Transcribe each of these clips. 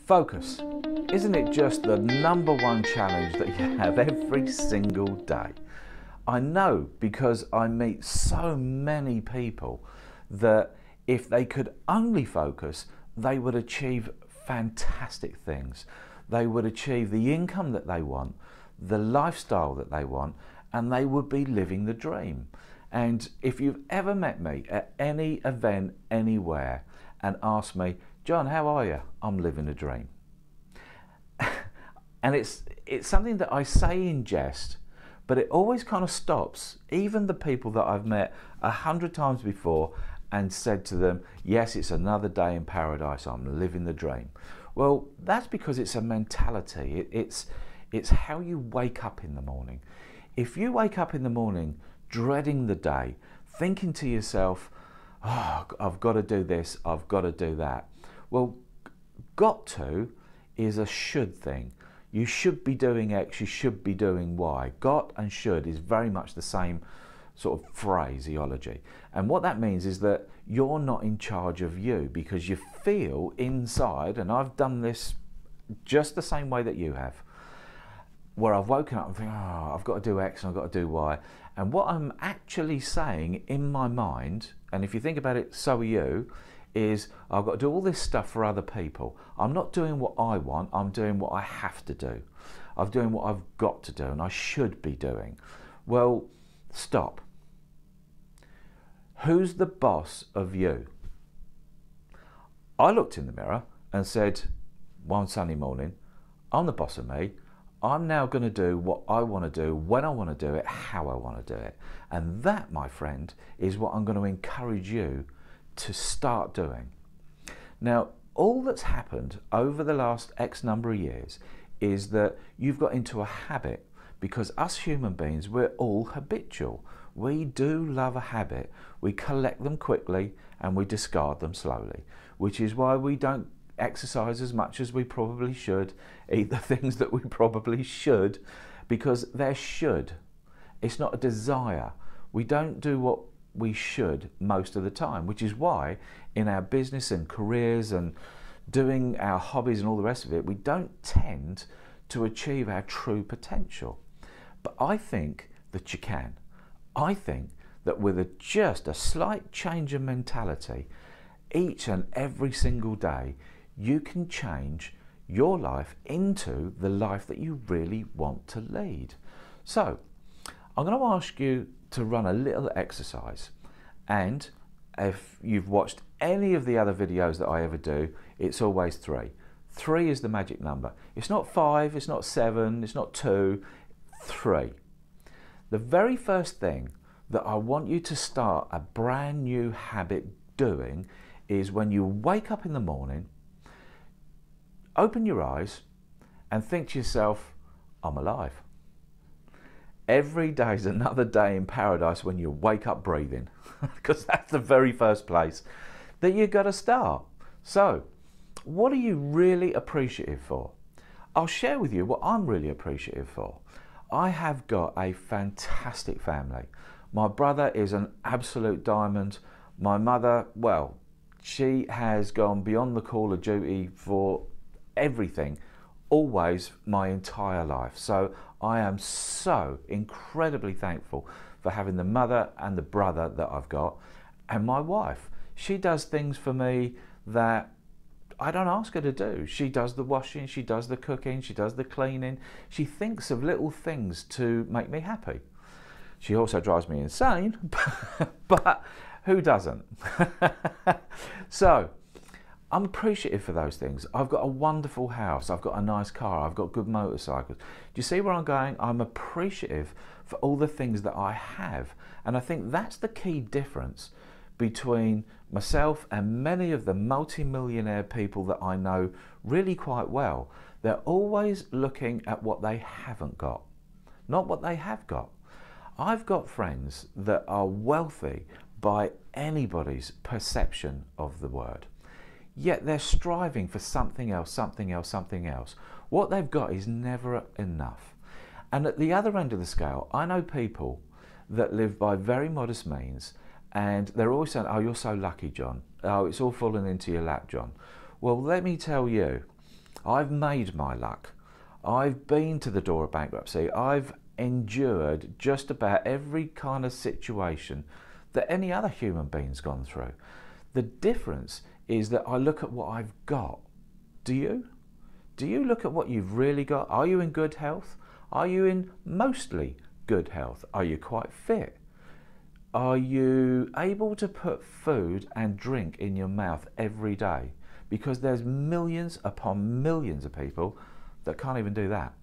Focus. Isn't it just the #1 challenge that you have every single day? I know, because I meet so many people that if they could only focus, they would achieve fantastic things. They would achieve the income that they want, the lifestyle that they want, and they would be living the dream. And if you've ever met me at any event anywhere and asked me, John, how are you? I'm living a dream. And it's something that I say in jest, but it always kind of stops even the people that I've met 100 times before and said to them, yes, it's another day in paradise, I'm living the dream. Well, that's because it's a mentality. It's how you wake up in the morning. If you wake up in the morning dreading the day, thinking to yourself, oh, I've got to do this, I've got to do that. Well, got to is a should thing. You should be doing X, you should be doing Y. Got and should is very much the same sort of phraseology. And what that means is that you're not in charge of you, because you feel inside, and I've done this just the same way that you have, where I've woken up and think, oh, I've got to do X and I've got to do Y. And what I'm actually saying in my mind, and if you think about it, so are you, is I've got to do all this stuff for other people. I'm not doing what I want, I'm doing what I have to do. I'm doing what I've got to do and I should be doing. Well, stop. Who's the boss of you? I looked in the mirror and said, one sunny morning, I'm the boss of me. I'm now going to do what I want to do, when I want to do it, how I want to do it. And that, my friend, is what I'm going to encourage you to start doing. Now, all that's happened over the last X number of years is that you've got into a habit, because us human beings, we're all habitual. We do love a habit. We collect them quickly and we discard them slowly, which is why we don't exercise as much as we probably should, eat the things that we probably should, because they're should. It's not a desire. We don't do what we should most of the time, which is why in our business and careers and doing our hobbies and all the rest of it, we don't tend to achieve our true potential. But I think that you can. I think that with just a slight change of mentality each and every single day, you can change your life into the life that you really want to lead. So I'm going to ask you to run a little exercise, and if you've watched any of the other videos that I ever do, it's always 3. 3 is the magic number. It's not 5, it's not 7, it's not 2, 3. The very first thing that I want you to start a brand new habit doing is when you wake up in the morning, open your eyes and think to yourself, I'm alive. Every day is another day in paradise when you wake up breathing, because that's the very first place that you've got to start. So, what are you really appreciative for? I'll share with you what I'm really appreciative for. I have got a fantastic family. My brother is an absolute diamond. My mother, well, she has gone beyond the call of duty for everything, always, my entire life. So I am so incredibly thankful for having the mother and the brother that I've got. And my wife, she does things for me that I don't ask her to do. She does the washing, she does the cooking, she does the cleaning. She thinks of little things to make me happy. She also drives me insane, but who doesn't? So I'm appreciative for those things. I've got a wonderful house, I've got a nice car, I've got good motorcycles. Do you see where I'm going? I'm appreciative for all the things that I have. And I think that's the key difference between myself and many of the multi-millionaire people that I know really quite well. They're always looking at what they haven't got, not what they have got. I've got friends that are wealthy by anybody's perception of the word. Yet they're striving for something else, something else, something else. What they've got is never enough. And at the other end of the scale, I know people that live by very modest means, and they're always saying, oh, you're so lucky, John. Oh, it's all fallen into your lap, John. Well, let me tell you, I've made my luck. I've been to the door of bankruptcy. I've endured just about every kind of situation that any other human being's gone through. The difference is that I look at what I've got. Do you? Do you look at what you've really got? Are you in good health? Are you in mostly good health? Are you quite fit? Are you able to put food and drink in your mouth every day? Because there's millions upon millions of people that can't even do that.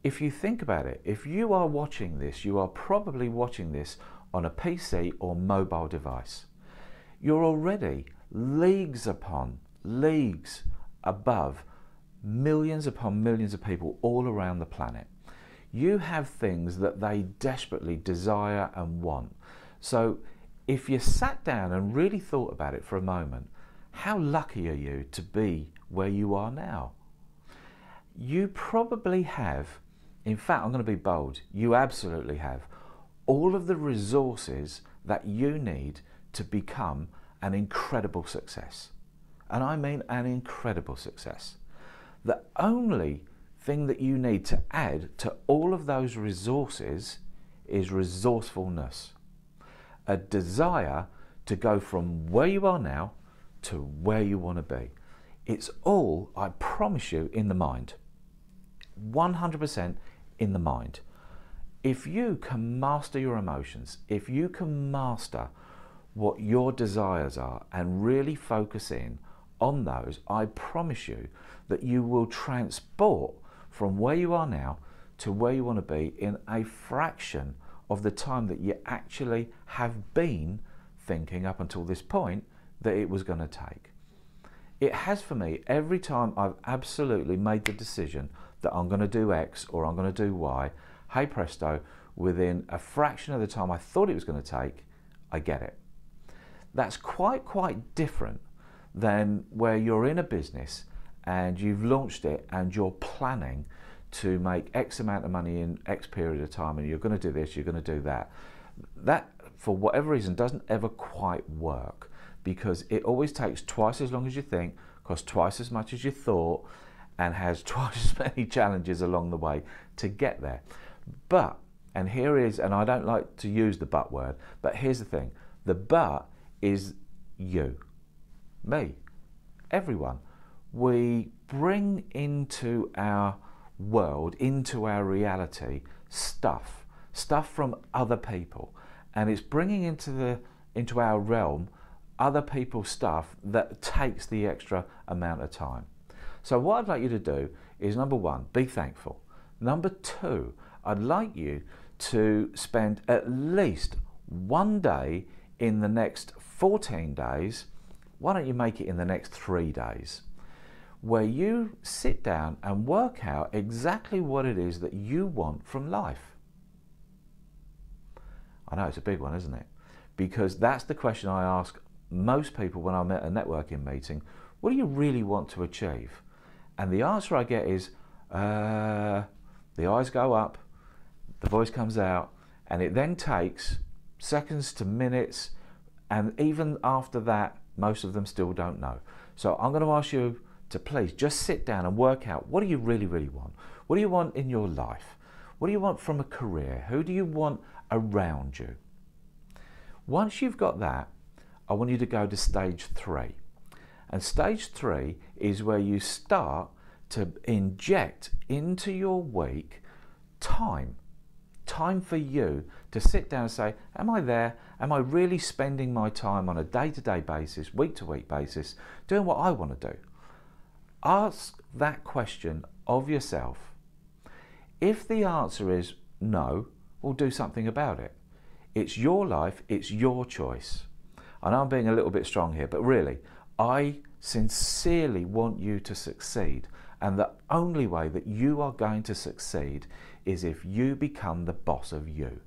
If you think about it, if you are watching this, you are probably watching this on a PC or mobile device. You're already leagues upon leagues above millions upon millions of people all around the planet. You have things that they desperately desire and want. So if you sat down and really thought about it for a moment, how lucky are you to be where you are now? You probably have, in fact, I'm going to be bold, you absolutely have all of the resources that you need to become an incredible success. And I mean an incredible success. The only thing that you need to add to all of those resources is resourcefulness. A desire to go from where you are now to where you want to be. It's all, I promise you, in the mind. 100% in the mind. If you can master your emotions, if you can master what your desires are and really focus in on those, I promise you that you will transport from where you are now to where you want to be in a fraction of the time that you actually have been thinking up until this point that it was going to take. It has for me every time I've absolutely made the decision that I'm going to do X or I'm going to do Y, hey presto, within a fraction of the time I thought it was going to take, I get it. That's quite different than where you're in a business and you've launched it and you're planning to make X amount of money in X period of time and you're going to do this, you're going to do that. That, for whatever reason, doesn't ever quite work because it always takes twice as long as you think, costs twice as much as you thought, and has twice as many challenges along the way to get there. But, and here is, and I don't like to use the but word, but here's the thing, the but is you, me, everyone. We bring into our world, into our reality, stuff from other people, and it's bringing into our realm other people's stuff that takes the extra amount of time. So what I'd like you to do is, number one, be thankful. Number two, I'd like you to spend at least one day in the next 14 days, why don't you make it in the next 3 days, where you sit down and work out exactly what it is that you want from life. I know it's a big one, isn't it? Because that's the question I ask most people when I'm at a networking meeting. What do you really want to achieve? And the answer I get is, the eyes go up, the voice comes out, and it then takes seconds to minutes, and even after that, most of them still don't know. So I'm going to ask you to please just sit down and work out, what do you really want? What do you want in your life? What do you want from a career? Who do you want around you? Once you've got that, I want you to go to stage 3. And stage 3 is where you start to inject into your week time for you to sit down and say, am I there? Am I really spending my time on a day-to-day basis, week-to-week basis, doing what I want to do? Ask that question of yourself. If the answer is no, well, do something about it. It's your life, it's your choice. I know I'm being a little bit strong here, but really, I sincerely want you to succeed. And the only way that you are going to succeed is if you become the boss of you.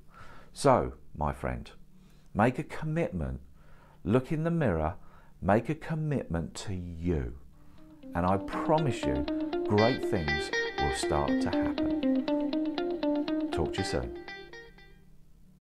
So, my friend, make a commitment, look in the mirror, make a commitment to you. And I promise you, great things will start to happen. Talk to you soon.